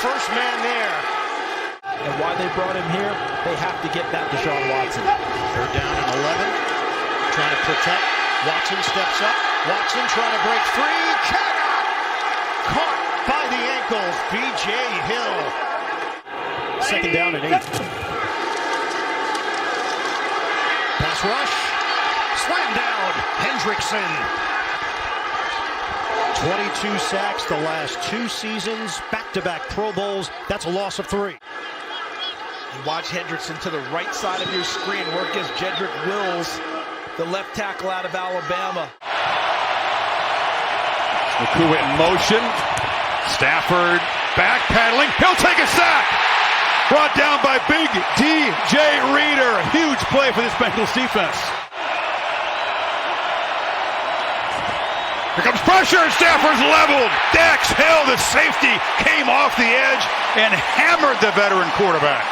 first man there. And why they brought him here, they have to get that Deshaun Watson. They're down at 11, trying to protect. Watson steps up. Watson trying to break free. Cannot! Caught by the ankles. B.J. Hill. Second down and 8. Pass rush. Slam down. Hendrickson. 22 sacks the last 2 seasons. Back-to-back Pro Bowls. That's a loss of 3. You watch Hendrickson to the right side of your screen. Work as Jedrick Wills, the left tackle out of Alabama. Nakua in motion. Stafford backpedaling. He'll take a sack. Brought down by big DJ Reader. A huge play for this Bengals defense. Here comes pressure, and Stafford's leveled. Dax Hill, the safety, came off the edge and hammered the veteran quarterback.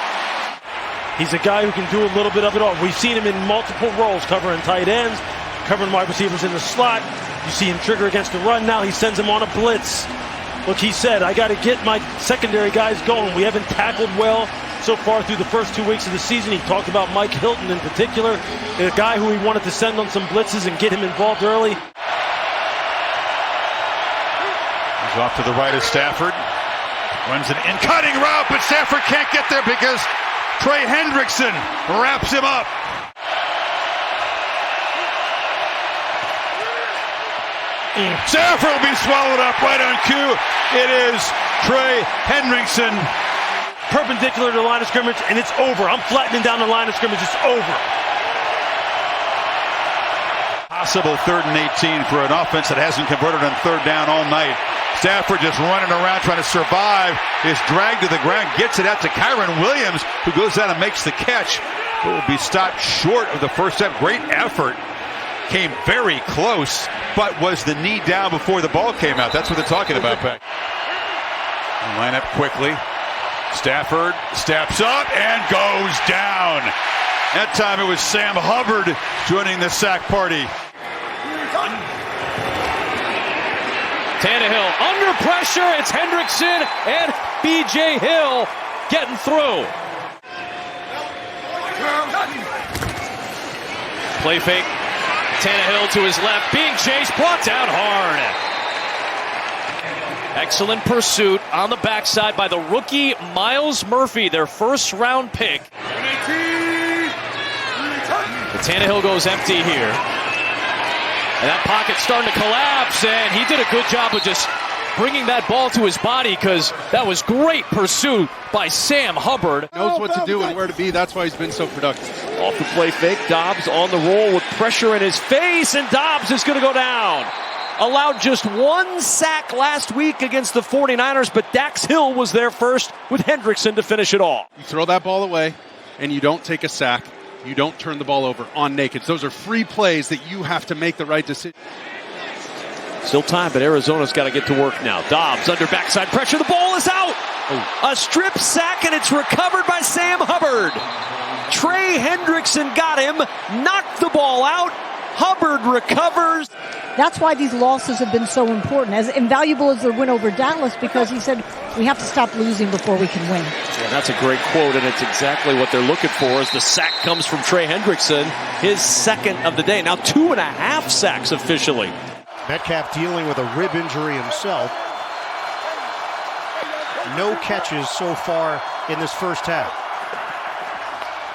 He's a guy who can do a little bit of it all. We've seen him in multiple roles, covering tight ends, covering wide receivers in the slot. You see him trigger against the run now. He sends him on a blitz. Look, he said, I got to get my secondary guys going. We haven't tackled well so far through the first 2 weeks of the season. He talked about Mike Hilton in particular, a guy who he wanted to send on some blitzes and get him involved early. He's off to the right of Stafford. Runs an in-cutting route, but Stafford can't get there because Trey Hendrickson wraps him up. Stafford will be swallowed up right on cue. It is Trey Hendrickson. Perpendicular to the line of scrimmage, and it's over. I'm flattening down the line of scrimmage. It's over. Possible 3rd and 18 for an offense that hasn't converted on 3rd down all night. Stafford just running around trying to survive. Is dragged to the ground, gets it out to Kyron Williams, who goes out and makes the catch. It will be stopped short of the first step. Great effort. Came very close, but was the knee down before the ball came out. That's what they're talking about, Beck. Line up quickly. Stafford steps up and goes down. That time it was Sam Hubbard joining the sack party. Tannehill under pressure. It's Hendrickson and B.J. Hill getting through. Play fake. Tannehill to his left. Being chased. Brought down hard. Excellent pursuit on the backside by the rookie Myles Murphy, their first-round pick. But Tannehill goes empty here. And that pocket's starting to collapse, and he did a good job of just bringing that ball to his body because that was great pursuit by Sam Hubbard. Knows what to do and where to be. That's why he's been so productive. Off the play fake, Dobbs on the roll with pressure in his face, and Dobbs is going to go down. Allowed just 1 sack last week against the 49ers, but Dax Hill was there first with Hendrickson to finish it off. You throw that ball away, and you don't take a sack. You don't turn the ball over on nakeds. Those are free plays that you have to make the right decision. Still time, but Arizona's got to get to work now. Dobbs under backside pressure. The ball is out. A strip sack, and it's recovered by Sam Hubbard. Trey Hendrickson got him, knocked the ball out. Hubbard recovers. That's why these losses have been so important, as invaluable as the win over Dallas, because he said we have to stop losing before we can win. Yeah, that's a great quote, and it's exactly what they're looking for as the sack comes from Trey Hendrickson, his second of the day. Now 2.5 sacks officially. Metcalf dealing with a rib injury himself. No catches so far in this first half.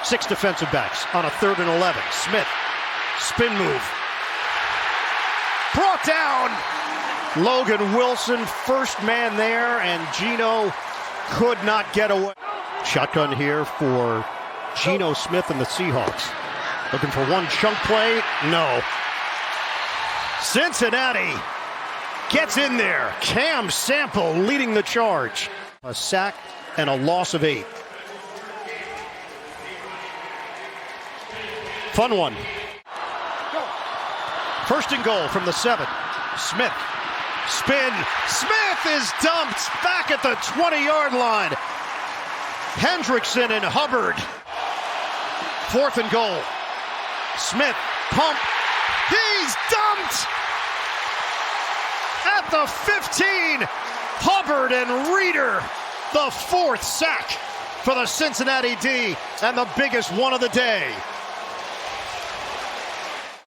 6 defensive backs on a 3rd and 11. Smith, spin move. Brought down. Logan Wilson, first man there, and Geno could not get away. Shotgun here for Geno Smith and the Seahawks. Looking for one chunk play. No. Cincinnati gets in there. Cam Sample leading the charge. A sack and a loss of 8. Fun one. First and goal from the 7. Smith. Spin. Smith is dumped back at the 20-yard line. Hendrickson and Hubbard. 4th and goal. Smith. Pump. He's dumped at the 15. Hubbard and Reader The 4th sack for the Cincinnati D, and the biggest one of the day.